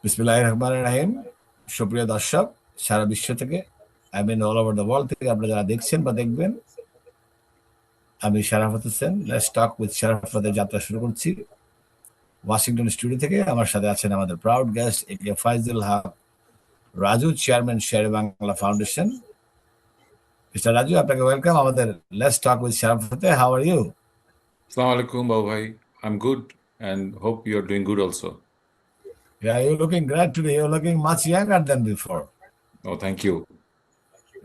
বিসমিল্লাহির রহমানির রহিম। সুপ্রিয় দর্শক, সারা বিশ্ব থেকে অল ওভার দ্য ওয়ার্ল্ড থেকে আপনারা যারা দেখছেন বা দেখবেন, আমি Sharafat Hossain, let's talk with শারাফতের যাত্রা শুরু করছি ওয়াশিংটন স্টুডিও থেকে। আমার সাথে আছেন আমাদের proud guest A K Faizul Haque Raju, chairman Sher Bangla foundation. Mister Raju, আপনাকে ওয়েলকাম আমাদের লেটস টক উইথ শারাফতে। How are you? Assalamu alaikum, Babu bhai. I'm good and hope you're doing good also. Yeah, you're looking great today. You're looking much younger than before. Oh, thank you.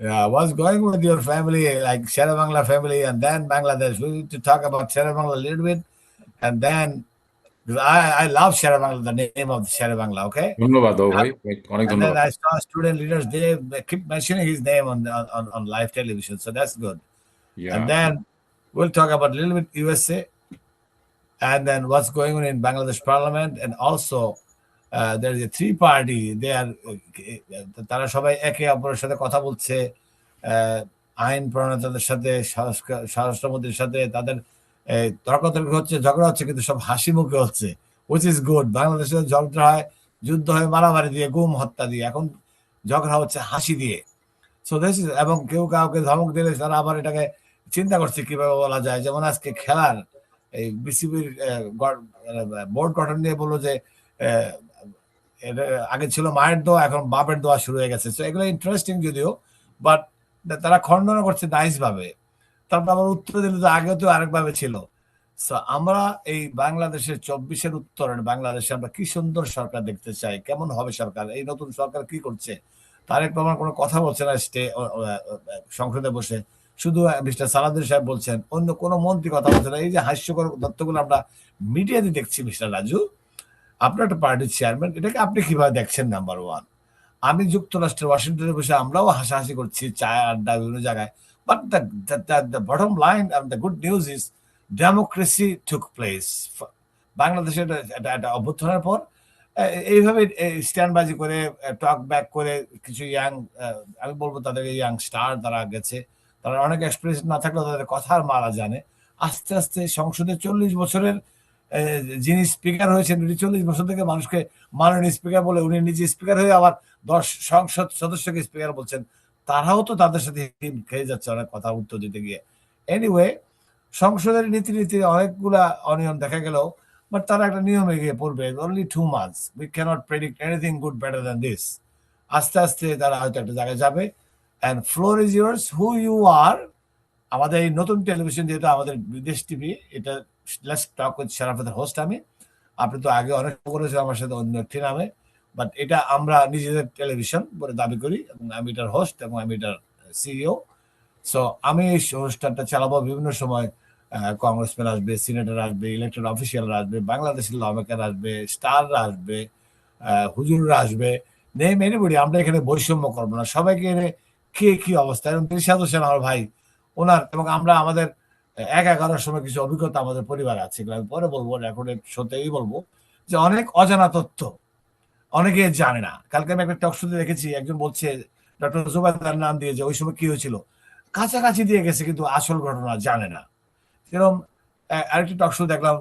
Yeah, what's going with your family, like Shera Bangla family and then Bangladesh? We need to talk about Shera Bangla a little bit, and then because I love Shera Bangla, the name of Shera Bangla, okay? ধন্যবাদ বাবু And, ভাই, অনেক and then ধন্যবাদ। I saw student leaders, they keep mentioning his name on live television, so that's good. And Yeah. then we'll talk about a little bit USA, and then what's going on in Bangladesh parliament, and also there is a three party. They are তারা সবাই একে অপরের সাথে কথা বলছে, আইন প্রণেতাদের সাথে, স্বরাষ্ট্রমন্ত্রীর সাথে তাদের তর্কাতর্কি হচ্ছে, ঝগড়া হচ্ছে, কিন্তু সব হাসি মুখে হচ্ছে, উইচ ইজ গুড। বাংলাদেশে ঝগড়া হয়, যুদ্ধ হয় মারামারি দিয়ে, গুম হত্যা দিয়ে, এখন ঝগড়া হচ্ছে হাসি দিয়ে। সো দিস ইজ, এবং কেউ কাউকে ধমক দিলে তারা আবার এটাকে চিন্তা করছে কিভাবে বলা যায়। যেমন আজকে খেলার এই বিসিবির বোর্ড গঠন নিয়ে বললো যে এটা আগে ছিল মায়ের দোয়া, এখন বাপের দোয়া শুরু হয়ে গেছে। সো এগুলো ইন্টারেস্টিং যদিও, বাট তারা খণ্ডন করছে নাইস ভাবে। তারপর আবার উত্তর দিলে তো আগেও তো আরেকভাবে ছিল। সো আমরা এই বাংলাদেশের 24-এর উত্তরণ বাংলাদেশে আমরা কি সুন্দর সরকার দেখতে চাই। কেমন হবে সরকার, এই নতুন সরকার কি করছে, তারেক রহমান কোনো কথা বলছে না সংসদে বসে, শুধু মিস্টার সালাউদ্দিন সাহেব বলছেন, অন্য কোনো মন্ত্রী কথা বলছে না। এই যে হাস্যকর তথ্যগুলো আমরা মিডিয়াতে দেখছি, মিস্টার রাজু, আপনার একটা পার্টির চেয়ারম্যান, এটাকে আপনি কিভাবে দেখছেন? নাম্বার ওয়ান, আমি যুক্তরাষ্ট্রের ওয়াশিংটনে বসে আমরাও হাসাহাসি করছি, চায় আড্ডা বিভিন্ন জায়গায়, but the bottom line and the good news is democracy took place. বাংলাদেশে একটা অভ্যুত্থানের পর এইভাবে স্ট্যান্ডবাজি করে, টক ব্যাক করে কিছু ইয়াং, আমি বলবো তাদেরকে ইয়াং স্টার, তারা গেছে, তারা অনেক এক্সপিরিয়েন্স না থাকলেও তাদের কথার মারা জানে। আস্তে আস্তে সংসদে 40 বছরের যিনি স্পিকার হয়েছেন, উনি 40 বছর থেকে মানুষকে মাননীয় স্পিকার বলে, উনি নিজে স্পিকার হয়ে আবার 10 সংসদ সদস্যকে স্পিকার বলছেন। তারাও তো তাদের সাথে হিম খেয়ে যাচ্ছে অনেক কথা উত্তর দিতে গিয়ে। এনিওয়ে, সংসদের নীতি অনেকগুলা অনিয়ম দেখা গেলেও, বাট তারা একটা নিয়মে গিয়ে পড়বে। Only 2 months, we cannot predict anything good better than this. আস্তে আস্তে তারা হয়তো একটা জায়গায় যাবে। And floor is years, who you are. আমাদের এই নতুন টেলিভিশন, যেহেতু আমাদের বিদেশ টিভি, এটা লেটস টক উইথ শারাফতের হোস্ট আমি। আপনি তো আগে অনেক করেছেন আমার সাথে অন্য একটি নামে, বাট এটা আমরা নিজেদের টেলিভিশন বলে দাবি করি, এবং আমি এটার হোস্ট এবং আমি এটার সিইও। সো আমি এই অনুষ্ঠানটা চালাবো। বিভিন্ন সময় কংগ্রেসম্যান আসবে, সিনেটর আসবে, ইলেকটেড অফিসিয়ালরা আসবে, বাংলাদেশের লমেকার আসবে, স্টাররা আসবে, হুজুররা আসবে, নেম এনিবডি। আমরা এখানে বৈষম্য করবো না, সবাইকে এনে কে কি অবস্থা। এবং রিশাদ হোসেন আমার ভাই, ওনার এবং আমরা আমাদের 11-11 সময় কিছু অভিজ্ঞতা আমাদের পরিবার আছে, এগুলো আমি পরে বলবো, রেকর্ডের শোতেই বলবো, যে অনেক অজানা তথ্য অনেকে জানে না। কালকে আমি একটা টক শোতে দেখেছি, একজন বলছে ডক্টর জুবাইদার নাম দিয়ে, যে ওই সময় কি হয়েছিল, কাছাকাছি দিয়ে গেছে, কিন্তু আসল ঘটনা জানে না। এরকম আরেকটি টক শো দেখলাম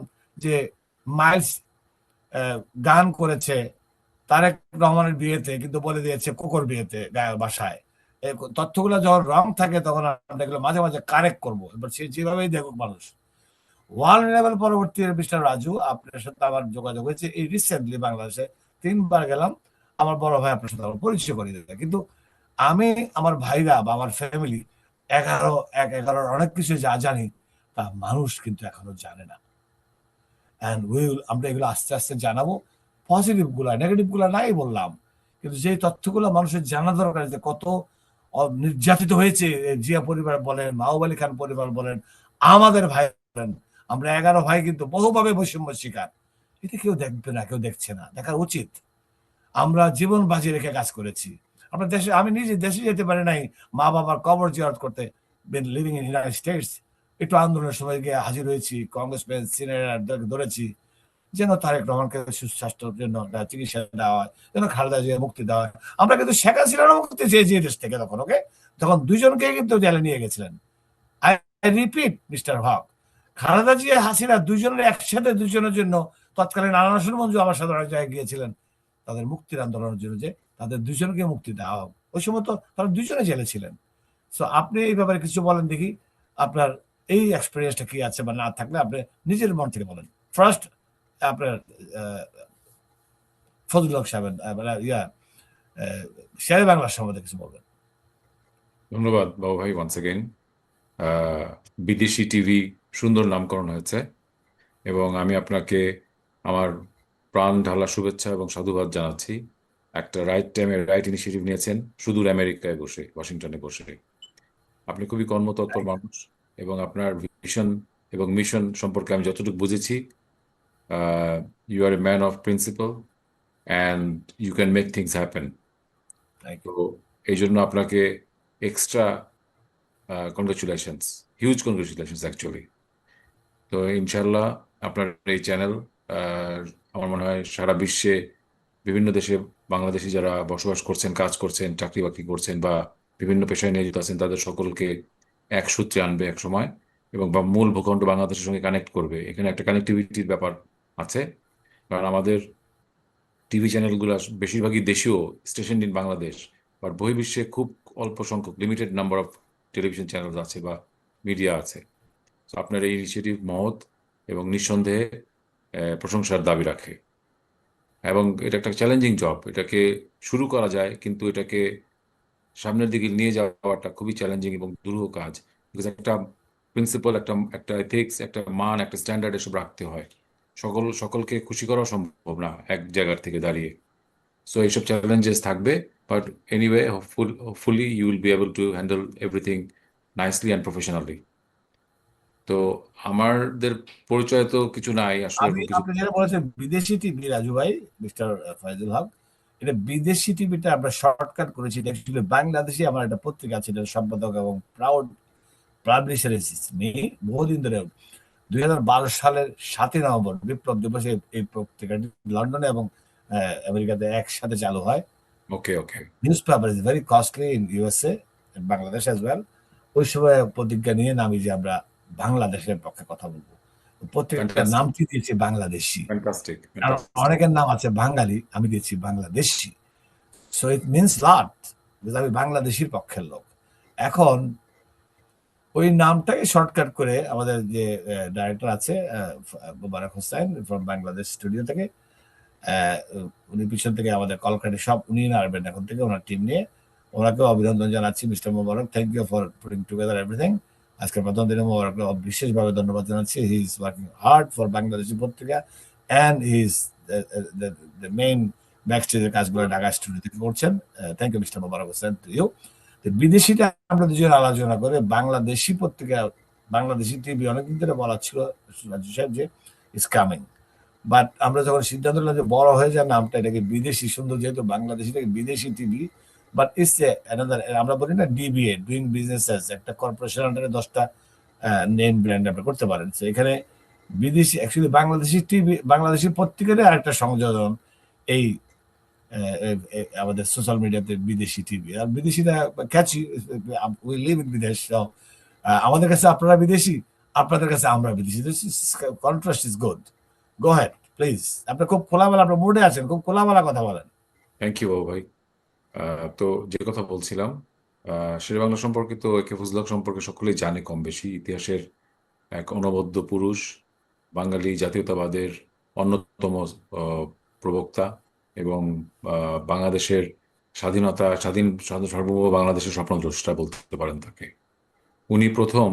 যে মাইলস গান করেছে তারেক রহমানের বিয়েতে, কিন্তু বলে দিয়েছে কোকর বিয়েতে বাসায়। তথ্যগুলো যখন রং থাকে তখন আমরা এগুলো মাঝে মাঝে কারেক্ট করবো, এবার সে যেভাবেই দেখুক মানুষ। ওয়ার্ল্ড লেভেল পরবর্তী মিস্টার রাজু, আপনার সাথে আমার যোগাযোগ হয়েছে এই রিসেন্টলি বাংলাদেশে 3 বার গেলাম। আমার বড় ভাই আপনার সাথে আমার পরিচয় করে দিতে, কিন্তু আমি আমার ভাইরা বা আমার ফ্যামিলি 11 অনেক কিছু যা জানি, তা মানুষ কিন্তু এখনো জানে না। অ্যান্ড উইল, আমরা এগুলো আস্তে আস্তে জানাবো। পজিটিভ গুলা, নেগেটিভ গুলা নাই বললাম, কিন্তু যে তথ্যগুলো মানুষের জানা দরকার, যে কত নির্যাতিত হয়েছে জিয়া পরিবার বলেন, মাহবুব আলী খান পরিবার বলেন, আমাদের ভাই বলেন, আমরা 11 ভাই কিন্তু বহুভাবে বৈষম্য শিকার। এটা কেউ দেখবে না, কেউ দেখছে না, দেখা উচিত। আমরা জীবন বাজি রেখে কাজ করেছি। আমরা দেশে, আমি নিজে দেশে যেতে পারি নাই মা বাবার কবর জিয়ারত করতে, been living in United states. একটু আন্দোলনের সময় গিয়ে হাজির হয়েছি, কংগ্রেসম্যান সিনিয়রদেরকে ধরেছি, যেন তারেক রহমানকে সুস্বাস্থ্যের জন্য চিকিৎসা দেওয়া হয়, যেন খালেদা জিয়া মুক্তি দেওয়া হয়। আমরা কিন্তু শেখ হাসিনারও মুক্তি চেয়েছি দেশ থেকে তখন, ওকে, তখন দুইজনকে কিন্তু জেলে নিয়ে গেছিলেন। আই রিপিট মিস্টার হক, খালেদা জিয়া হাসিনা দুইজনের একসাথে, দুইজনের জন্য তৎকালীন আনারসুল মঞ্জু আমার সাথে অনেক জায়গায় গিয়েছিলেন। তাদের মুক্তির আন্দোলনের জন্য, যে তাদের দুজনকে মুক্তি দেওয়া হোক। ওই সময় তো তারা দুজনে জেলে ছিলেন। সো আপনি এই ব্যাপারে কিছু বলেন দেখি, আপনার এই এক্সপিরিয়েন্সটা কি আছে, বা না থাকলে আপনি নিজের মন থেকে বলেন। ফার্স্ট আপনার ফজলুল হক সাহেব, মানে শেরে বাংলার সম্বন্ধে কিছু বলবেন। ধন্যবাদ বাবু ভাই ওয়ান্স এগেইন। বিদেশি টিভি সুন্দর নামকরণ হয়েছে এবং আমি আপনাকে আমার প্রাণ ঢালা শুভেচ্ছা এবং সাধুবাদ জানাচ্ছি। একটা রাইট টাইমে রাইট ইনিশিয়েটিভ নিয়েছেন, সুদূর আমেরিকায় বসে, ওয়াশিংটনে বসে। আপনি খুবই কর্মতৎপর মানুষ এবং আপনার ভিশন এবং মিশন সম্পর্কে আমি যতটুকু বুঝেছি, you are a man of principle and you can make things happen. তো এই জন্য আপনাকে extra congratulations, huge congratulations actually. তো ইনশাল্লাহ আপনার এই চ্যানেল আমার মনে হয় সারা বিশ্বে বিভিন্ন দেশে বাংলাদেশি যারা বসবাস করছেন, কাজ করছেন, চাকরি বাকরি করছেন বা বিভিন্ন পেশায় নিয়োজিত আছেন, তাদের সকলকে এক সূত্রে আনবে এক সময় এবং বা মূল ভূখণ্ড বাংলাদেশের সঙ্গে কানেক্ট করবে। এখানে একটা কানেক্টিভিটির ব্যাপার আছে, কারণ আমাদের টিভি চ্যানেলগুলো বেশিরভাগই দেশীয়, স্টেশন ইন বাংলাদেশ, বাট বহির্বিশ্বে খুব অল্প সংখ্যক, limited number of television channel আছে বা মিডিয়া আছে। তো আপনার এই ইনিশিয়েটিভ মহৎ এবং নিঃসন্দেহে প্রশংসার দাবি রাখে। এবং এটা একটা চ্যালেঞ্জিং জব, এটাকে শুরু করা যায় কিন্তু এটাকে সামনের দিকে নিয়ে যাওয়াটা খুবই চ্যালেঞ্জিং এবং দুরূহ কাজ। বিকজ একটা প্রিন্সিপাল, একটা এথিক্স, একটা মান, একটা স্ট্যান্ডার্ড এসব রাখতে হয়। সকলকে খুশি করা সম্ভব না এক জায়গার থেকে দাঁড়িয়ে। সো এইসব চ্যালেঞ্জেস থাকবে, but anyway hopefully you will be able to handle everything nicely and professionally. তো আমাদের পরিচয় তো কিছু নাই আসলে, আমি কিছু আপনি যেটা বলেছেন বিদেশি টিভি, রাজু ভাই, মিস্টার ফয়জুল হক, এটা বিদেশি টিভিটা আমরা শর্টকাট করেছি। এটা অ্যাকচুয়ালি বাংলাদেশি আমার একটা পত্রিকা আছে, এটা সম্পাদক এবং প্রাউড পাবলিশার মি বহুদিন ধরে। 2012 সালের 7ই নভেম্বর বিপ্লব দিবসে এই পত্রিকাটি লন্ডনে এবং আমেরিকাতে একসাথে চালু হয়। Okay okay. News paper is very costly in USA, Bangladesh as well. ওই সময় প্রতিজ্ঞা নিয়ে নামি যে আমরা বাংলাদেশের পক্ষে কথা বলবো। পত্রিকার নাম কি দিয়েছি বাংলাদেশি। ফ্যান্টাস্টিক আর ফ্যান্টাস্টিক। অনেকের নাম আছে বাঙালি, আমি দিয়েছি বাংলাদেশি। সো ইট মিনস লট, আমি বাংলাদেশির পক্ষের লোক। এখন ওই নামটাকে শর্টকাট করে আমাদের যে ডাইরেক্টর আছে মোবারক হোসেন ফ্রম বাংলাদেশ স্টুডিও থেকে, উনি পিছন থেকে আমাদের কলকাঠি সব উনি নাড়বেন এখন থেকে, ওনার টিম নিয়ে। ওনাকেও অভিনন্দন জানাচ্ছি, mister Mobarak, thank you for putting together everything. আজকের প্রথম দিনে মোবারককে বিশেষভাবে ধন্যবাদ জানাচ্ছি। He is working hard for Bangladeshi Patrika and he is the main ব্যাকস্টেজের কাজগুলো ঢাকা স্টুডিও থেকে করছেন। Thank you mister Mobarak Hossain to you. বিদেশিটা আমরা দুজন আলোচনা করে বাংলাদেশি পত্রিকা, বাংলাদেশি টিভি অনেকদিন ধরে বলা ছিল রাজু সাহেব যে ইজ কামিং, বাট আমরা যখন সিদ্ধান্ত নিলাম যে বড় হয়ে যায় নামটা, এটাকে বিদেশি, সুন্দর যেহেতু বাংলাদেশিটাকে বিদেশি টিভি, বাট ইটস অ্যানাদার, আমরা বলি না ডিবিএ, ডুইং বিজনেস, একটা কর্পোরেশন আন্ডারে 10টা নেম ব্র্যান্ড আপনি করতে পারেন। তো এখানে বিদেশি, অ্যাকচুয়ালি বাংলাদেশি টিভি, বাংলাদেশি পত্রিকারই আরেকটা সংযোজন এই আমাদের সোশ্যাল মিডিয়াতে বিদেশি টিভি। আর বিদেশিটা ক্যাচি, উই লিভ ইন বিদেশ, আমাদের কাছে আপনারা বিদেশি, আপনাদের কাছে আমরা বিদেশি। Contrast is good. Go ahead please. আপনি খুব খোলামেলা, আপনার মুডে আছেন, খুব খোলামেলা কথা বলেন। থ্যাংক ইউ বাবু ভাই। তো যে কথা বলছিলাম, শেরে বাংলা সম্পর্কে তো একে ফজলুল হক সম্পর্কে সকলেই জানে কম বেশি। ইতিহাসের এক অনবদ্য পুরুষ, বাঙালি জাতীয়তাবাদের অন্যতম প্রবক্তা এবং বাংলাদেশের স্বাধীন সার্বভৌম বাংলাদেশের স্বপ্নদ্রষ্টা বলতে পারেন তাকে। উনি প্রথম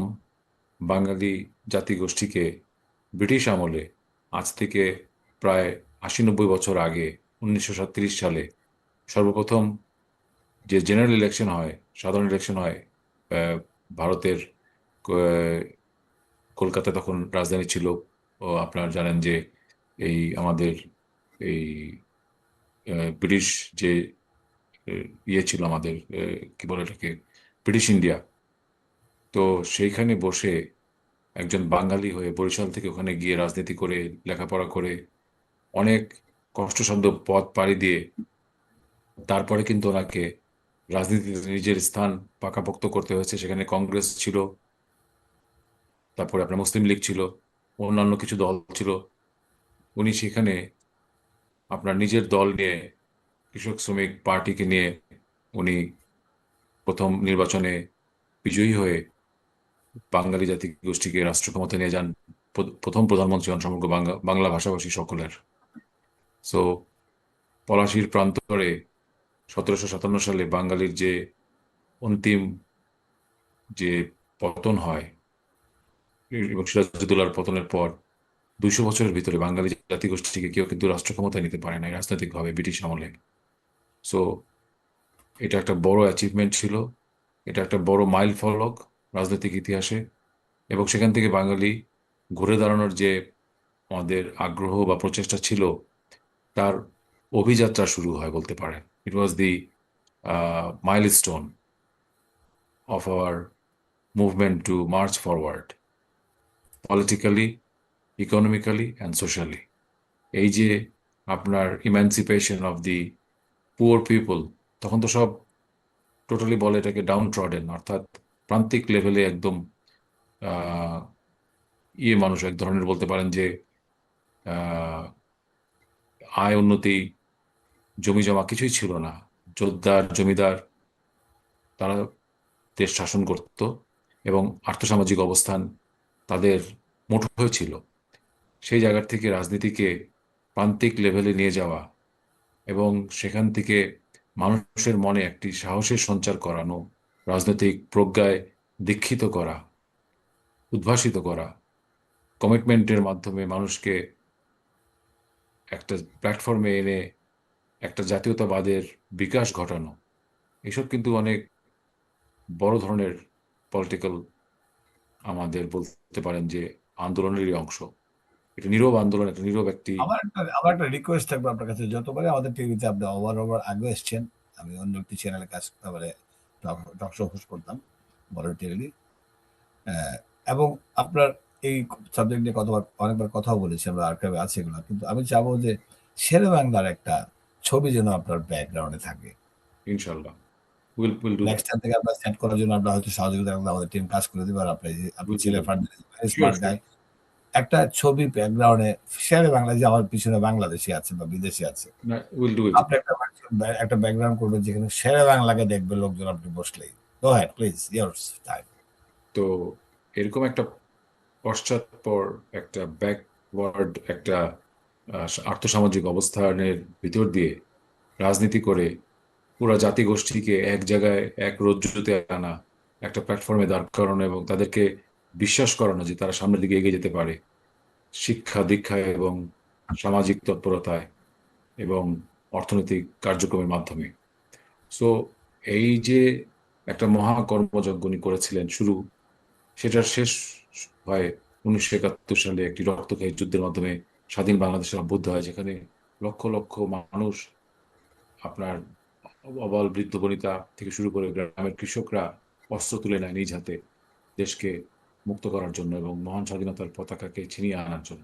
বাঙালি জাতিগোষ্ঠীকে ব্রিটিশ আমলে, আজ থেকে প্রায় 80-90 বছর আগে, 1937 সালে সর্বপ্রথম যে জেনারেল ইলেকশন হয়, সাধারণ ইলেকশন হয় ভারতের, কলকাতা তখন রাজধানী ছিল। ও আপনারা জানেন যে এই আমাদের এই ব্রিটিশ যে ইয়ে ছিল আমাদের, কি বলে এটাকে, ব্রিটিশ ইন্ডিয়া। তো সেইখানে বসে একজন বাঙালি হয়ে বরিশাল থেকে ওখানে গিয়ে রাজনীতি করে, লেখাপড়া করে, অনেক কষ্টসাধ্য পথ পাড়ি দিয়ে তারপরে কিন্তু ওনাকে রাজনীতিতে নিজের স্থান পাকাপোক্ত করতে হয়েছে। সেখানে কংগ্রেস ছিল, তারপরে আপনার মুসলিম লীগ ছিল, অন্যান্য কিছু দল ছিল। উনি সেখানে আপনার নিজের দল নিয়ে কৃষক শ্রমিক পার্টিকে নিয়ে উনি প্রথম নির্বাচনে বিজয়ী হয়ে বাঙালি জাতি গোষ্ঠীকে রাষ্ট্র ক্ষমতা নিয়ে যান, প্রথম প্রধানমন্ত্রী হন সমগ্র বাংলা ভাষাভাষী সকলের। সো পলাশীর প্রান্তরে 1757 সালে বাঙালির যে অন্তিম যে পতন হয় এবং সিরাজউদ্দৌলার পতনের পর 200 বছরের ভিতরে বাঙালি জাতিগোষ্ঠীকে কেউ কিন্তু রাষ্ট্র ক্ষমতায় নিতে পারে নাই রাজনৈতিকভাবে ব্রিটিশ আমলে। সো এটা একটা বড় অ্যাচিভমেন্ট ছিল, এটা একটা বড় মাইল ফলক রাজনৈতিক ইতিহাসে, এবং সেখান থেকে বাঙালি ঘুরে দাঁড়ানোর যে আমাদের আগ্রহ বা প্রচেষ্টা ছিল তার অভিযাত্রা শুরু হয় বলতে পারেন। It was the milestone of our movement to march forward politically, economically and socially. এই যে আপনার emancipation of the poor people, তখন তো সব টোটালি বলে এটাকে ডাউন ট্রডেন, অর্থাৎ প্রান্তিক লেভেলে একদম মানুষ এক ধরনের বলতে পারেন যে আয় উন্নতি, জমি জমা কিছুই ছিল না। জোতদার জমিদার তারা দেশ শাসন করত এবং আর্থসামাজিক অবস্থান তাদের মুঠোয় ছিল। সেই জায়গার থেকে রাজনীতিকে প্রান্তিক লেভেলে নিয়ে যাওয়া এবং সেখান থেকে মানুষের মনে একটি সাহসের সঞ্চার করানো, রাজনৈতিক প্রজ্ঞায় দীক্ষিত করা, উদ্ভাসিত করা, কমিটমেন্টের মাধ্যমে মানুষকে একটা প্ল্যাটফর্মে এনে একটা জাতীয়তাবাদের বিকাশ ঘটানো, এসব কিন্তু অনেক বড় ধরনের পলিটিক্যাল আমাদের বলতে পারেন যে আন্দোলনেরই অংশ। এটা নীরব আন্দোলন, একটা নীরব একটি আমার একটা রিকোয়েস্ট থাকবে আপনার কাছে, যতবারে আমাদের টিভিতে আপনি ওভার আগে এসছেন, আমি অন্য একটি চ্যানেলে কাজ মানে টক শো হোস্ট করতাম ভলেন্টিয়ারলি, এবং আপনার এই সাবজেক্ট নিয়ে অনেকবার কথাও বলেছি, আমরা আর্কাইভে আছে এগুলো, কিন্তু আমি চাবো যে শেরে বাংলার একটা ছবি যেন আপনার ব্যাকগ্রাউন্ডে থাকে। ইনশাল্লাহ উইল ডু নেক্সট টাইম থেকে আপনার সেট করার জন্য আমরা হয়তো সহযোগিতা করলে আমাদের টিম কাজ করে দেবে, আর আপনি ছেলে that. Fund sure smart sure. Guy, একটা ছবি ব্যাকগ্রাউন্ডে শেরে বাংলা যে আমার পিছনে বাংলাদেশি আছে বা বিদেশি আছে, উইল ডু ইট। আপনি একটা ব্যাকগ্রাউন্ড করবেন যেখানে শেরে বাংলাকে দেখবে লোকজন আপনি বসলেই। গো হেড প্লিজ, ইয়ার্স টাইম। তো এরকম একটা পশ্চাৎপর, একটা ব্যাকওয়ার্ড, একটা আর্থসামাজিক অবস্থানের ভিতর দিয়ে রাজনীতি করে পুরা জাতিগোষ্ঠীকে এক জায়গায় এক রজ্জুতে আনা, একটা প্ল্যাটফর্মে দাঁড় করানো এবং তাদেরকে বিশ্বাস করানো যে তারা সামনের দিকে এগিয়ে যেতে পারে শিক্ষা দীক্ষায় এবং সামাজিক তৎপরতায় এবং অর্থনৈতিক কার্যক্রমের মাধ্যমে। সো এই যে একটা মহাকর্মযজ্ঞ উনি করেছিলেন শুরু, সেটার শেষ হয় 1971 সালে একটি রক্তক্ষয়ী যুদ্ধের মাধ্যমে স্বাধীন বাংলাদেশের অভ্যুদয় হয়, যেখানে লক্ষ লক্ষ মানুষ, আপনার অবল বৃদ্ধ বনিতা থেকে শুরু করে গ্রামের কৃষকরা অস্ত্র তুলে নেয় নিজ হাতে দেশকে মুক্ত করার জন্য এবং মহান স্বাধীনতার পতাকাকে ছিনিয়ে আনার জন্য।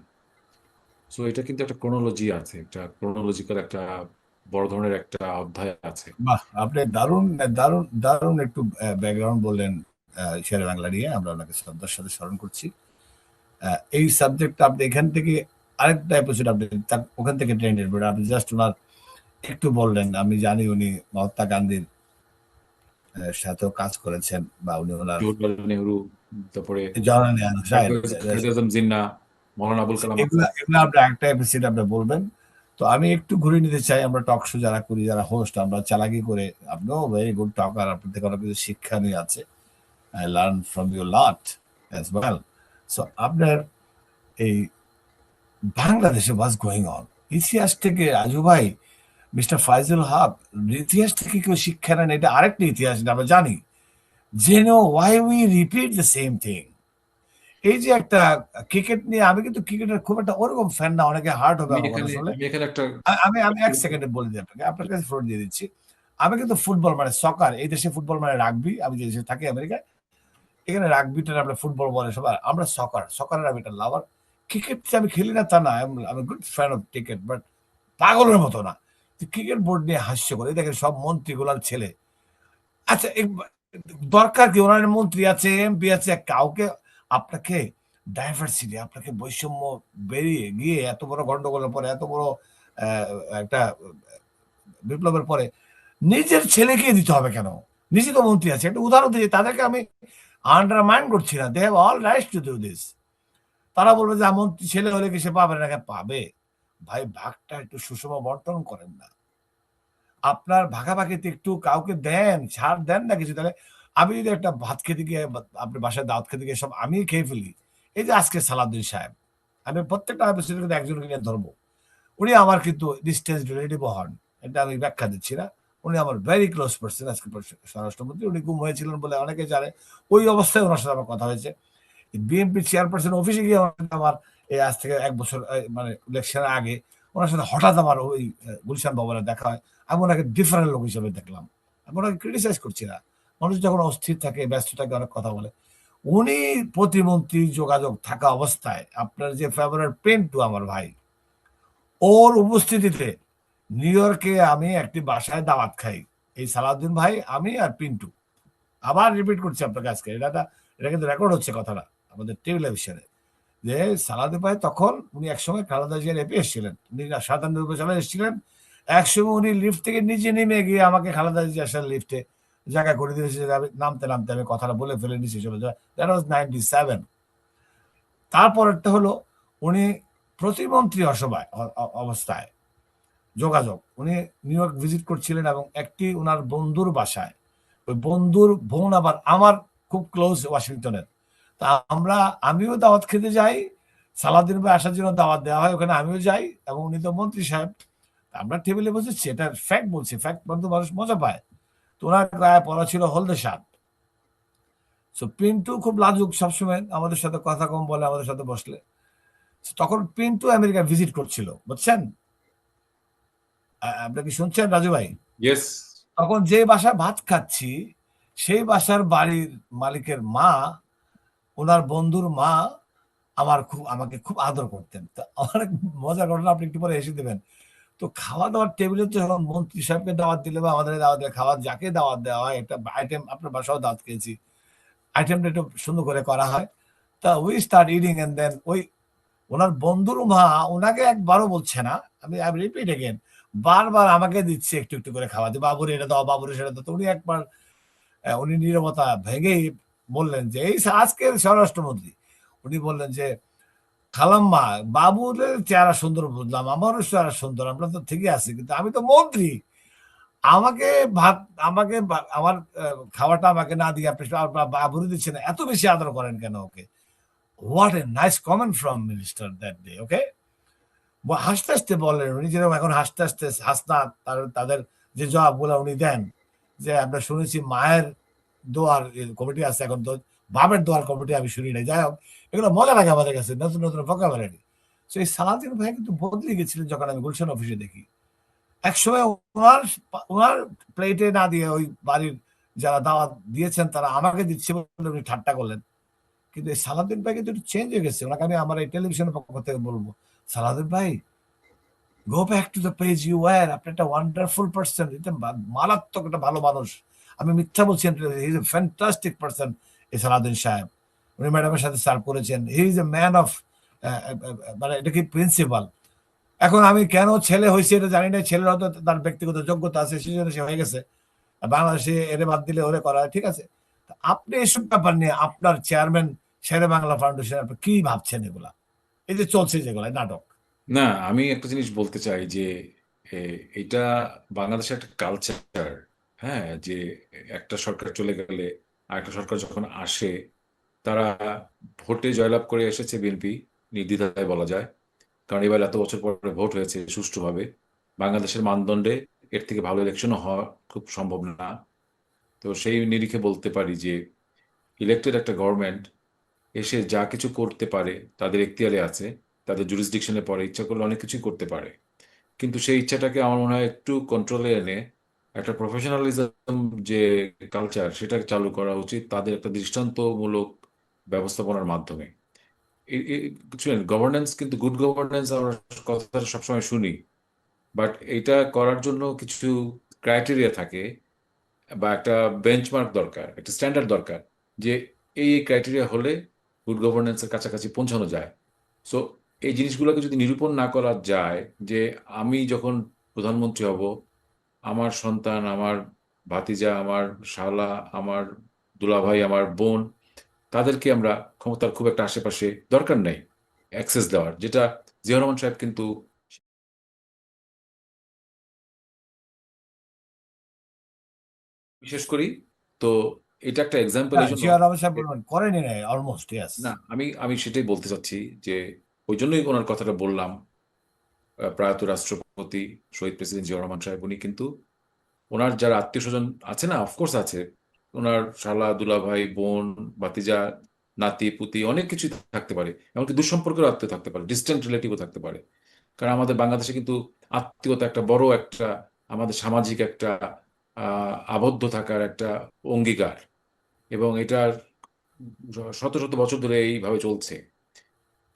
সো এটা কিন্তু একটা ক্রোনোলজি আছে, একটা ক্রোনোলজিক্যাল একটা বড় ধরনের একটা অধ্যায় আছে। বাহ, আপনি দারুণ দারুণ দারুণ একটু ব্যাকগ্রাউন্ড বললেন শেরে বাংলা নিয়ে, আমরা ওনাকে শ্রদ্ধার সাথে স্মরণ করছি। এই সাবজেক্টটা আপনি এখান থেকে আরেকটা এপিসোড আপনি ওখান থেকে ট্রেন্ডেড, বাট আপনি জাস্ট ওনার একটু বললেন। আমি জানি উনি মহাত্মা গান্ধীর সাথেও কাজ করেছেন, বা উনি ওনার জওহরলাল নেহরু, তারপরে জওহরলাল নেহরু সাহেব, কায়েদ আজম জিন্নাহ, মৌলানা আবুল কালাম এগুলা আজাদ। এগুলা আপনি একটা এপিসোড আপনি বলবেন। তো আমি একটু ঘুরে নিতে চাই, আমরা টক শো যারা করি, যারা হোস্ট, আমরা চালাকি করে, আপনিও ভেরি গুড টকার, আপনার থেকে অনেক কিছু শিক্ষা নিয়ে আছে। I learn from your lot as well. So আপনার এই বাংলাদেশে হোয়াটস গোয়িং অন, ইতিহাস থেকে রাজু ভাই, মিস্টার ফাইজুল হক, ইতিহাস থেকে কেউ শিক্ষা নেন, এটা আরেকটা ইতিহাস, এটা আমরা জানি। যেন why we repeat the same thing. এই যে একটা ক্রিকেট নিয়ে, আমি কিন্তু ক্রিকেটের খুব একটা ওরকম ফ্যান না, অনেকে হার্ট হবে আমি আমার কথা এখানে শুনলে। আমি এখানে একটা আমি আমি এক সেকেন্ডে বলে দিই আপনাকে, আপনার কাছে ফ্লোর দিয়ে দিচ্ছি। আমি কিন্তু ফুটবল মানে সকার, এই দেশে ফুটবল মানে রাগবি, আমি যে দেশে থাকি আমেরিকায়, এখানে রাগবিটা আমরা ফুটবল বলে সবাই, আমরা সকারের আমি একটা লাভার। ক্রিকেট যে আমি খেলি না তা না, আমি good fan of cricket, but পাগলের মতো না। ক্রিকেট বোর্ড নিয়ে হাস্য করে, এই দেখেন সব মন্ত্রীগুলার ছেলে। আচ্ছা, দরকার কি, ওনার মন্ত্রী আছে, এমপি আছে, কাউকে আপনাকে ডাইভার্সিটি, আপনাকে বৈষম্য বেরিয়ে গিয়ে এত বড় গন্ডগোলের পরে এত বড় একটা বিপ্লবের পরে নিজের ছেলেকে দিতে হবে কেন? নিজে তো মন্ত্রী আছে। একটা উদাহরণ দিয়ে তাদেরকে আমি আন্ডারমাইন করছি না। They have all rights to do this. তারা বলবে যে মন্ত্রী ছেলে হলে কি সে পাবে না? পাবে। ভাই ভাগটা একটু সুষম বন্টন করেন না। আপনার ভাগাভাগিতে একটু কাউকে দেন, ছাড় দেন না কিছু। তাহলে আমি যদি একটা ভাত খেতে গিয়ে আপনার বাসায় দাওয়াত খেতে গিয়ে সব আমিই খেয়ে ফেলি। এই যে আজকে সালাউদ্দিন সাহেব, আমি প্রত্যেকটা এপিসোডে কিন্তু একজনকে নিয়ে ধরবো। উনি আমার কিন্তু ডিসট্যান্স রিলেটিভ হন। এটা আমি ব্যাখ্যা দিচ্ছি না। উনি আমার ভেরি ক্লোজ পারসন আজকে স্বরাষ্ট্রমন্ত্রী। উনি গুম হয়েছিলেন বলে অনেকে জানে। ওই অবস্থায় ওনার সাথে আমার কথা হয়েছে। বিএনপি চেয়ারপারসন অফিসে গিয়ে আমার এই আজ থেকে ১ বছর মানে ইলেকশনের আগে ওনার সাথে হঠাৎ আমার ওই গুলশান ভবনে দেখা হয়। আমি ওনাকে ডিফারেন্ট লোক হিসেবে দেখলাম। আমি ওনাকে ক্রিটিসাইজ করছি না। মানুষ যখন অস্থির থাকে, ব্যস্ত থাকে, অনেক কথা বলে। উনি প্রতিমন্ত্রী যোগাযোগ থাকা অবস্থায় আপনার যে ফেভারিট পিন্টু আমার ভাই, ওর উপস্থিতিতে নিউ ইয়র্কে আমি একটি বাসায় দাওয়াত খাই। এই সালাউদ্দিন ভাই, আমি আর পিন্টু। আবার রিপিট করছি আপনাকে আজকে। এটা কিন্তু রেকর্ড হচ্ছে কথাটা আমাদের টেলিভিশনে। যে সালাউদ্দিন ভাই তখন উনি একসময় খালেদা জিয়ার এপি এসেছিলেন। উনি ৯৭ সালে এসেছিলেন। একসময় উনি লিফট থেকে নিচে নেমে গিয়ে আমাকে খালেদা জিয়ার সাথে লিফটে জায়গা করে দিয়েছে যে আমি নামতে, নামতে আমি কথাটা বলে ফেলে নিচে চলে যাই। That was ৯৭। তারপরেরটা হলো উনি প্রতিমন্ত্রী অবস্থায় যোগাযোগ। উনি নিউ ইয়র্ক ভিজিট করছিলেন এবং একটি উনার বন্ধুর বাসায়। ওই বন্ধুর বোন আবার আমার খুব ক্লোজ ওয়াশিংটনের। তা আমিও দাওয়াত খেতে যাই। সালাউদ্দিন ভাই আসার জন্য দাওয়াত দেওয়া হয়। ওখানে আমিও যাই এবং উনি তো মন্ত্রী সাহেব। আমরা টেবিলে বসেছি। এটা ফ্যাক্ট বলছি। ফ্যাক্ট বলতে মানুষ মজা পায়। তো উনার গায়ে পড়া ছিল হলদে শার্ট। সো পিন্টু খুব লাজুক সবসময় আমাদের সাথে কথা কম বলে আমাদের সাথে বসলে। তখন পিন্টু আমেরিকা ভিজিট করছিল। বুঝছেন? আপনি কি শুনছেন রাজু ভাই? ইয়েস। তখন যে বাসায় ভাত খাচ্ছি, সেই বাসার বাড়ির মালিকের মা, উনার বন্ধুর মা আমাকে খুব আদর করতেন। তো অনেক মজার ঘটনা, আপনি একটু পরে হেসে দিবেন। তো খাওয়া-দাওয়ার টেবিলে তো যখন মন্ত্রী সাহেবকে দাওয়াত দিলে বা আমাদের দাওয়াত দিলে, যাকে দাওয়াত দেওয়া হয় একটা আইটেম, আপনার বাসায়ও দাওয়াত খেয়েছি। আইটেমটা একটু সুন্দর করে করা হয়। তা we start eating and then উনার বন্ধুর মা উনাকে একবারও বলছে না। আই রিপিট এগেইন, বারবার আমাকে দিচ্ছে একটু, একটু করে খাওয়া। যে বাবুরে এটা দাও, বাবুরে সেটা দাও। তো উনি একবার উনি নীরবতা ভেঙেই বললেন যে, এই আজকের স্বরাষ্ট্রমন্ত্রী। উনি বললেন যে, "খালাম্মা, বাবুর চেহারা সুন্দর বুঝলাম, আমারও চেহারা সুন্দর। আমরা তো ঠিকই আছি। কিন্তু আমি তো মন্ত্রী। আমাকে ভাত আমাকে আমার খাওয়াটা আমাকে না দিয়ে আপনি বাবুরে দিচ্ছেন। এত বেশি আদর করেন কেন okay?" What a nice comment from minister that day, okay? হাসতে, হাসতে বললেন উনি, যেরকম এখন হাসতে, হাসতে হাসনা তাদের যে জবাবগুলা উনি দেন, যে আমরা শুনেছি মায়ের দোয়ার কমিটি আছে, এখন তো বাপের দোয়ার কমিটি আমি শুনি নাই। যাই হোক, এগুলো মজা লাগে আমাদের কাছে, নতুন, নতুন ভোকাবুলারি। সো এই সালাউদ্দিন ভাই কিন্তু বদলে গেছিলেন যখন আমি গুলশান অফিসে দেখি। একসময় উনার প্লেটে না দিয়ে ওই বাড়ির যারা দাওয়াত দিয়েছেন তারা আমাকে দিচ্ছে বলে উনি ঠাট্টা করলেন। কিন্তু এই সালাউদ্দিন ভাই কিন্তু একটু চেঞ্জ হয়ে গেছে। উনাকে আমি আমার এই টেলিভিশনের পক্ষ থেকে বলব, "সালাউদ্দিন ভাই, go back to the page you were. আপনি একটা ওয়ান্ডারফুল পারসন। এটা মারাত্মক একটা ভালো মানুষ। আমি মিথ্যা বলছি না। He is a fantastic person এই সালাউদ্দিন সাহেব। উনি ম্যাডামের সাথে সার্ভ করেছেন। He is a man of মানে এটা কি প্রিন্সিপাল। এখন আমি কেন ছেলে হইছে এটা জানি না। ছেলের হয়তো তার ব্যক্তিগত যোগ্যতা আছে, সেজন্য সে হয়ে গেছে। বাংলাদেশে এরে বাদ দিলে ওরে করা হয়, ঠিক আছে? তো আপনি এসব ব্যাপার নিয়ে আপনার চেয়ারম্যান শেরে বাংলা ফাউন্ডেশন আপনি কি ভাবছেন এগুলা? এই যে চলছে যেগুলা নাটক। না, আমি একটা জিনিস বলতে চাই যে এ এইটা বাংলাদেশের একটা কালচার, হ্যাঁ? যে একটা সরকার চলে গেলে আরেকটা সরকার যখন আসে, তারা ভোটে জয়লাভ করে এসেছে বিএনপি, নির্দ্বিধায় বলা যায়। কারণ এবার এত বছর পরে ভোট হয়েছে সুষ্ঠুভাবে। বাংলাদেশের মানদণ্ডে এর থেকে ভালো ইলেকশনও হওয়া খুব সম্ভব না। তো সেই নিরিখে বলতে পারি যে ইলেক্টেড একটা গভর্নমেন্ট এসে যা কিছু করতে পারে তাদের এখতিয়ারে আছে, তাদের জুরিসডিকশনে পড়ে, ইচ্ছা করলে অনেক কিছুই করতে পারে। কিন্তু সেই ইচ্ছাটাকে আমার মনে হয় একটু কন্ট্রোলে এনে একটা প্রফেশনালিজম যে কালচার, সেটা চালু করা উচিত তাদের একটা দৃষ্টান্তমূলক ব্যবস্থাপনার মাধ্যমে। শুনেন, গভর্নেন্স কিন্তু গুড গভর্নেন্স আমরা কথাটা সবসময় শুনি, বাট এইটা করার জন্য কিছু ক্রাইটেরিয়া থাকে বা একটা বেঞ্চমার্ক দরকার, একটা স্ট্যান্ডার্ড দরকার, যে এই ক্রাইটেরিয়া হলে গুড গভর্নেন্সের কাছাকাছি পৌঁছানো যায়। সো এই জিনিসগুলোকে যদি নিরূপণ না করা যায় যে আমি যখন প্রধানমন্ত্রী হব আমার সন্তান, আমার ভাতিজা, আমার শালা, আমার দুলাভাই, আমার বোন, তাদেরকে আমরা ক্ষমতার খুব একটা আশেপাশে দরকার নেই অ্যাক্সেস দেওয়ার, যেটা জিয়াউর রহমান সাহেব কিন্তু বিশেষ করি। তো এটা একটা এক্সাম্পল এই জন্য। জিয়া রহমান সাহেব বলবেন করেনি নাই অলমোস্ট, ইয়েস। না, আমি আমি সেটাই বলতে চাচ্ছি যে ওই জন্যই ওনার কথাটা বললাম। প্রয়াত রাষ্ট্রপতি শহীদ প্রেসিডেন্ট জিয়াউর রহমান সাহেব, উনি কিন্তু ওনার যারা আত্মীয় স্বজন আছে না, অফকোর্স আছে, ওনার শালা, দুলাভাই, বোন, ভাতিজা, নাতি পুতি অনেক কিছু থাকতে পারে, এমনকি দুঃসম্পর্কের আত্মীয় থাকতে পারে, ডিস্টেন্ট রিলেটিভও থাকতে পারে। কারণ আমাদের বাংলাদেশে কিন্তু আত্মীয়তা একটা বড় একটা আমাদের সামাজিক একটা আবদ্ধ থাকার একটা অঙ্গীকার, এবং এটার শত শত বছর ধরে এইভাবে চলছে।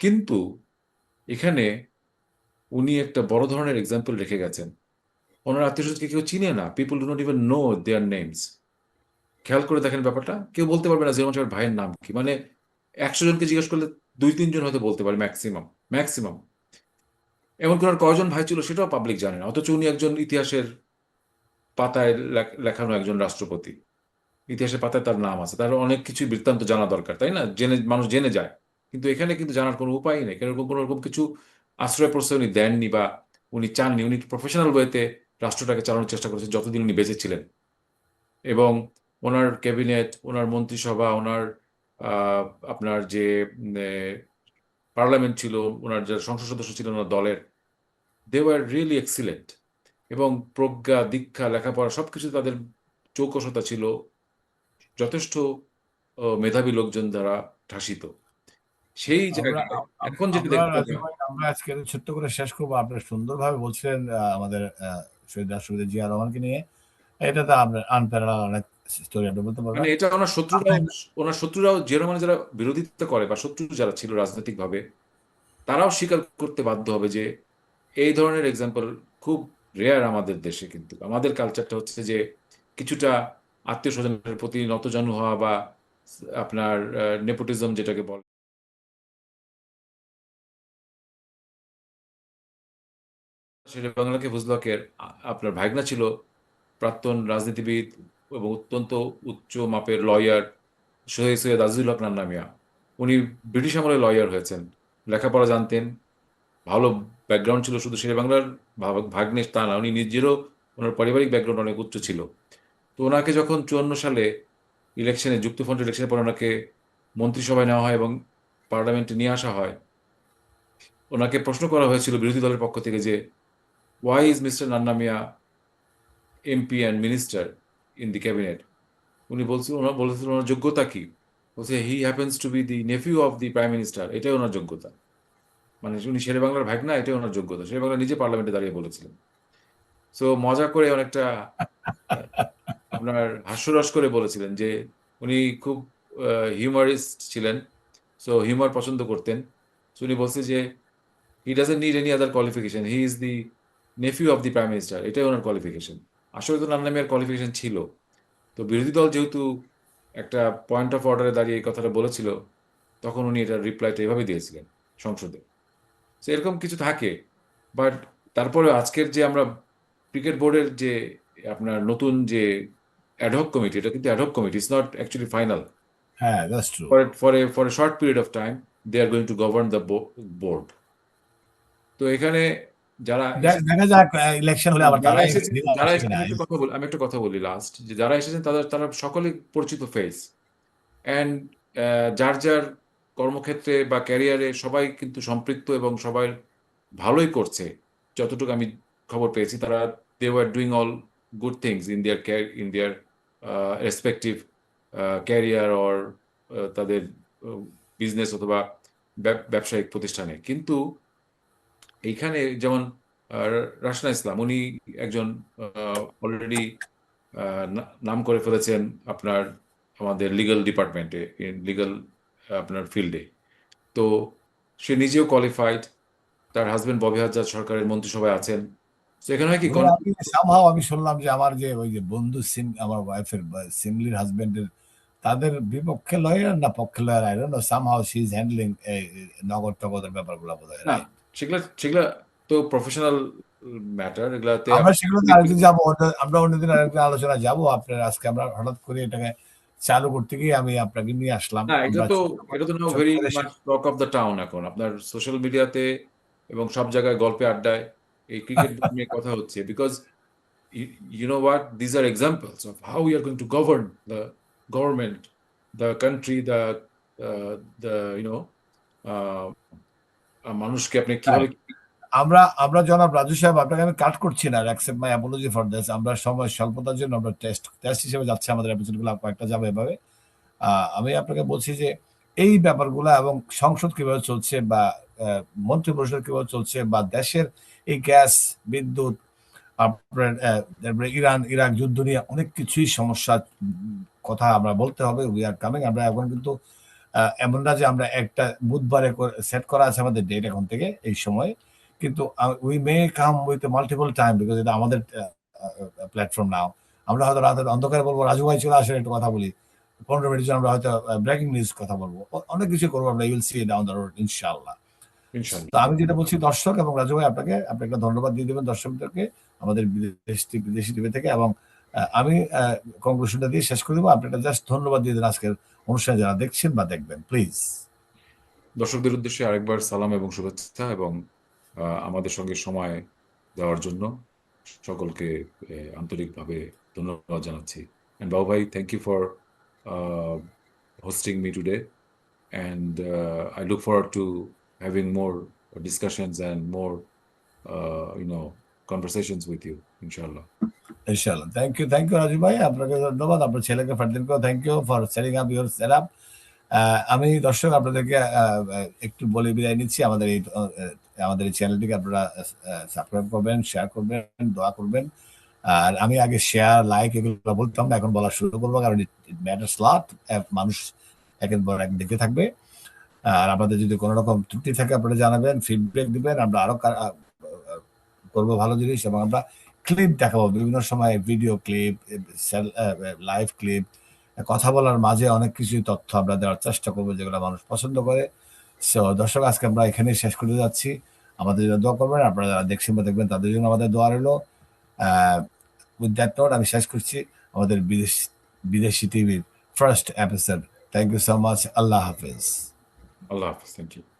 কিন্তু এখানে উনি একটা বড় ধরনের এক্সাম্পল রেখে গেছেন। ওনার আত্মীয় স্বজনকে কেউ চিনে না, people do not even know their names. খেয়াল করে দেখেন ব্যাপারটা, কেউ বলতে পারবে না জিয়াউর সাহেবের ভাইয়ের নাম কি। মানে 100 জনকে জিজ্ঞেস করলে 2-3 জন হয়তো বলতে পারে, ম্যাক্সিমাম ম্যাক্সিমাম। এমন কোন কয়জন ভাই ছিল সেটাও পাবলিক জানে না, অথচ উনি একজন ইতিহাসের পাতায় লেখানো একজন রাষ্ট্রপতি। ইতিহাসের পাতায় তার নাম আছে, তার অনেক কিছু বৃত্তান্ত জানা দরকার, তাই না? মানুষ জেনে যায়। কিন্তু এখানে কিন্তু জানার কোনো উপায় নেই, কারণ কোনো রকম কিছু আশ্রয় প্রশ্রয় উনি দেননি বা উনি চাননি। উনি প্রফেশনাল ওয়েতে রাষ্ট্রটাকে চালানোর চেষ্টা করেছেন যতদিন উনি বেঁচে ছিলেন। এবং ওনার ক্যাবিনেট, ওনার মন্ত্রিসভা, ওনার আহ, আপনার যে পার্লামেন্ট ছিল, ওনার যারা সংসদ সদস্য ছিলেন ওনার দলের, দে ওয়ার রিয়েলি এক্সিলেন্ট। এবং প্রজ্ঞা, দীক্ষা, লেখাপড়া সবকিছু তাদের চৌকসতা ছিল যথেষ্ট মেধাবী লোকজন দ্বারা শাসিত। সেই আমরা জায়গায় এখন যেটা আমরা দেখতে রাজীব হবে। ভাই, আমরা আজকে ছোট্ট করে শেষ করবো। আপনি সুন্দরভাবে বলছিলেন আমাদের শহীদ রাষ্ট্রপতি জিয়া রহমানকে নিয়ে। এটা তো আপনার আনপ্যারালাল অনেক স্টোরি আপনি বলতে মানে পারবেন। এটা ওনার শত্রুরাও যে রকমের যারা বিরোধিতা করে বা শত্রু যারা ছিল রাজনৈতিক ভাবে, তারাও স্বীকার করতে বাধ্য হবে যে এই ধরনের এক্সাম্পল খুব রেয়ার আমাদের দেশে। কিন্তু আমাদের কালচারটা হচ্ছে যে কিছুটা আত্মীয় স্বজনের প্রতি নতজানু হওয়া বা আপনার নেপোটিজম যেটাকে বলে। শেরে বাংলাকে ফজলুল হকের আপনার ভাগনা ছিল প্রাক্তন রাজনীতিবিদ এবং অত্যন্ত উচ্চ মাপের লয়ার, সৈয়দ সৈয়দ আজিজুল হক নান্না মিয়া। উনি ব্রিটিশ আমলে লয়ার হয়েছেন, লেখাপড়া জানতেন, ভালো ব্যাকগ্রাউন্ড ছিল। শুধু শেরে বাংলার ভাগ্নে তা না, উনি নিজেরও ওনার পারিবারিক ব্যাকগ্রাউন্ড অনেক উচ্চ ছিল। তো ওনাকে যখন 54 সালে ইলেকশনে, যুক্তফ্রন্ট ইলেকশনের পর ওনাকে মন্ত্রিসভায় নেওয়া হয় এবং পার্লামেন্টে নিয়ে আসা হয়, ওনাকে প্রশ্ন করা হয়েছিল বিরোধী দলের পক্ষ থেকে যে why is mister Nanna Mia MP and minister in the cabinet. ওনার বলেছিলেন ওনার যোগ্যতা কি। বলছে he happens to be the nephew of the prime minister, এটাই ওনার যোগ্যতা। মানে উনি শেরে বাংলার ভাগনা, এটাই ওনার যোগ্যতা। শেরে বাংলা নিজে পার্লামেন্টে দাঁড়িয়ে বলেছিলেন। সো মজা করে অনেকটা আহ, আপনার হাস্যরস করে বলেছিলেন যে উনি খুব হিউমারিস্ট ছিলেন, সো হিউমার পছন্দ করতেন। সো উনি বলছে যে he doesn't need any other qualification, he is the nephew of the prime minister, এটাই ওনার কোয়ালিফিকেশন। আসলে তো নান্না মিয়ার কোয়ালিফিকেশন ছিল। তো বিরোধী দল যেহেতু একটা পয়েন্ট অফ অর্ডারে দাঁড়িয়ে এই কথাটা বলেছিল, তখন উনি এটার রিপ্লাইটা এভাবে দিয়েছিলেন সংসদে। তো এরকম কিছু থাকে। বাট তারপরে আজকের যে আমরা ক্রিকেট বোর্ডের যে আপনার নতুন যে অ্যাডহক কমিটি, এটা কিন্তু ad hoc committee, it's not actually final. হ্যাঁ, that's true. For a short period of time they are going to govern the board. তো এখানে যারা দেখা যাক ইলেকশন হলে আবার যারা তারাই এসেছেন দিন যারা আসছে এসে- কিনা। আমি একটা কথা বলি লাস্ট, যে যারা এসেছেন তারা সকলে পরিচিত ফেস। অ্যান্ড যার যার কর্মক্ষেত্রে বা ক্যারিয়ারে সবাই কিন্তু সম্পৃক্ত এবং সবাই ভালোই করছে। যতটুকু আমি খবর পেয়েছি, তারা they were doing all good things in their respective career or তাদের বিজনেস অথবা ব্যবসায়িক প্রতিষ্ঠানে। কিন্তু এইখানে যেমন রাশনা ইসলাম, উনি একজন অলরেডি নাম করে ফেলেছেন আপনার আমাদের লিগ্যাল ডিপার্টমেন্টে, লিগ্যাল আপনার ফিল্ডে। তো সে নিজেও কোয়ালিফাইড, তার হাজবেন্ড ববি হাজজার সরকারের মন্ত্রিসভায় আছেন। তো এখানে হয় কি ওই আমি সামহাও আমি শুনলাম যে আমার যে ওই যে বন্ধু আমার ওয়াইফের সিমলির হাজবেন্ডের, তাদের বিপক্ষে লয়ার না পক্ষে lawyer, I don't know, somehow she is handling নগদ টগদের ব্যাপারগুলো বোধহয়, না, রাইট? সেগুলা সেগুলা তো প্রফেশনাল ম্যাটার, এগুলাতে আমরা সেগুলোতে আরেকদিন যাবো, আমরা অন্যদিন আরেকদিন আলোচনা যাবো। আপনার আজকে আমরা হঠাৎ করে এটাকে চালু করতে গিয়ে আমি আপনাকে নিয়ে আসলাম। না, এটা আমরা তো ছোট্ট এটা তো নাও ছোট্ট ভেরি করে much talk of the town এখন আপনার সোশ্যাল মিডিয়াতে এবং সব জায়গায় গল্পে আড্ডায় এই ক্রিকেট নিয়ে কথা হচ্ছে, because you know what, these are examples of how we are going to govern the government, the country, the you know uh, মানুষকে আপনি কিভাবে আমরা আমরা জনাব রাজু সাহেব, আপনাকে আমি কাট করছি না, accept my Apology for this. আমরা সময় স্বল্পতার জন্য আমরা টেস্ট হিসেবে যাচ্ছে আমাদের এপিসোডগুলো, কয়েকটা যাবে এভাবে। আমি আপনাকে বলছি যে এই ব্যাপারগুলো এবং সংসদ কিভাবে চলছে বা মন্ত্রিপরিষদ কিভাবে চলছে বা দেশের এই গ্যাস, বিদ্যুৎ, আপনার তারপরে ইরান ইরাক যুদ্ধ নিয়ে অনেক কিছুই সমস্যা কথা আমরা বলতে হবে। We are coming. আমরা এখন কিন্তু এমন না যে আমরা একটা বুধবারে সেট করা আছে আমাদের ডেট এখন থেকে এই সময়, কিন্তু we may come with multiple time, because এটা আমাদের প্ল্যাটফর্ম নাও। আমরা হয়তো রাতের অন্ধকারে বলবো রাজু ভাই চলে আসেন একটু কথা বলি, 15 মিনিট আমরা হয়তো ব্রেকিং নিউজ কথা বলবো, অনেক কিছু করবো আমরা, you'll see down the road ইনশাআল্লাহ। তো ইনশাআল্লাহ। আমি যেটা বলছি দর্শক এবং রাজু ভাই, আপনাকে আপনি একটা ধন্যবাদ দিয়ে দেবেন দর্শকদেরকে আমাদের বিদেশি টিভি থেকে, এবং আমি কনক্লুশনটা দিয়ে শেষ করে দেবো। আপনি একটা জাস্ট ধন্যবাদ দিয়ে দেন আজকের অনুষ্ঠানে যারা দেখছেন বা দেখবেন, প্লিজ। দর্শকদের উদ্দেশ্যে আরেকবার সালাম এবং শুভেচ্ছা, এবং আমাদের সঙ্গে সময় দেওয়ার জন্য সকলকে আন্তরিকভাবে ধন্যবাদ জানাচ্ছি। And বাবু ভাই, thank you for hosting me today, and I look forward to having more discussions and more conversations with you, inshallah. ইনশাআল্লাহ। থ্যাংক ইউ রাজু ভাই, আপনাকে ধন্যবাদ। আপনার ছেলেকে ফারদিনকেও thank you for setting up your setup. আমি দর্শক আপনাদেরকে একটু বলে বিদায় নিচ্ছি। আমাদের এই চ্যানেলটিকে আপনারা সাবস্ক্রাইব করবেন, শেয়ার করবেন, দোয়া করবেন। আর আমি আগে শেয়ার, লাইক এগুলো বলতাম না, এখন বলা শুরু করবো, কারণ ইট ম্যাটার্স লট। মানুষ একের পর এক দেখতে থাকবে। আর আপনাদের যদি কোনো রকম ত্রুটি থাকে আপনারা জানাবেন, ফিডব্যাক দিবেন, আমরা আরো করবো ভালো জিনিস, এবং আমরা ক্লিপ দেখাবো বিভিন্ন সময়, ভিডিও ক্লিপ, লাইভ ক্লিপ, কথা বলার মাঝে অনেক কিছুই তথ্য আমরা দেওয়ার চেষ্টা করবো যেগুলো মানুষ পছন্দ করে। সো দর্শক, আজকে আমরা এখানেই শেষ করে যাচ্ছি। আমাদের জন্য দোয়া করবেন, আপনারা যারা দেখছেন বা দেখবেন তাদের জন্য আমাদের দোয়া রইল। উইথ দ্যাট নোট আমি শেষ করছি আমাদের বিদেশি টিভির first episode. Thank you so much. আল্লাহ হাফিজ। Allah Hafiz. Thank you.